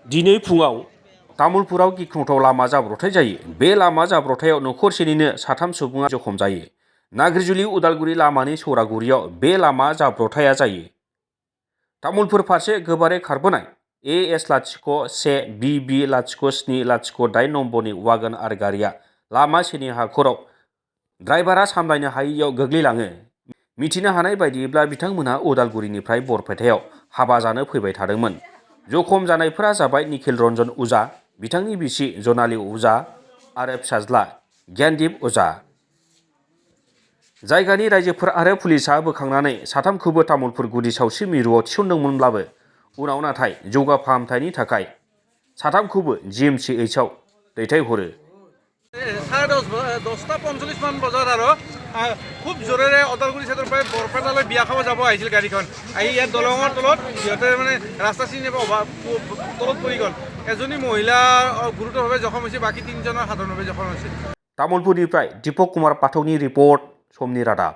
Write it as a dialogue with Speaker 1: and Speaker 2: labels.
Speaker 1: दिनै फुङाव तामुलपुराव गिख्रंथाव लामा जाब्रबथाय जायो। बे लामा जाब्रबथायाव नखरसेनिनो 3 सुबुङा जखम जायो। नागिरजुलि उदालगुरि लामानि सौरागुरियाव बे लामा जाब्रबथाया जायो। तामुलपुर फारसे गोबारै खारबोनाय AS01BB0708 नम्बरनि वागन आर गारिया लामा सेरनि हाखराव ड्राइभारा सामलायनो हायैयाव गोग्लैलाङो। मिथिनो हानाय बायदिब्ला बिथांमोनहा उदालगुरिनिफ्राय बरपेटायाव हाबा जानो फैबाय थादोंमोन। जखम जानायफोरा जाबाय निखिल रन्जन उजा, बिथांनि बिसि जनाली उजा आरो फिसाज्ला ज्ञानदीप उजा। जायगानि रायजोफोर आरो पुलिसआ बोखांनानै साथामखौबो तामुलपुर गुदि सावस्रि मिरुआव थिसनदोंमोनब्लाबो उनाव नाथाय जौगा फाहामथायनि थाखाय साथामखौबो GMCHआव दैथायहरो।
Speaker 2: 10:45 মান বজাত আৰু খুব জোৰেৰে ওদালগুৰি চাইডৰ পৰা বৰপেটালৈ বিয়া খাব যাব আহিছিল গাড়ীখন। আহি ইয়াত দলঙৰ তলত সিহঁতে মানে ৰাস্তা চিনি তলত পৰি গ'ল। এজনী মহিলা গুৰুতৰভাৱে জখম হৈছে, বাকী 3জনৰ সাধাৰণভাৱে জখম হৈছে।
Speaker 1: तामुलपुरनिफ्राय दीपक कुमार पाठकनि रिपर्ट, समनि रादाब।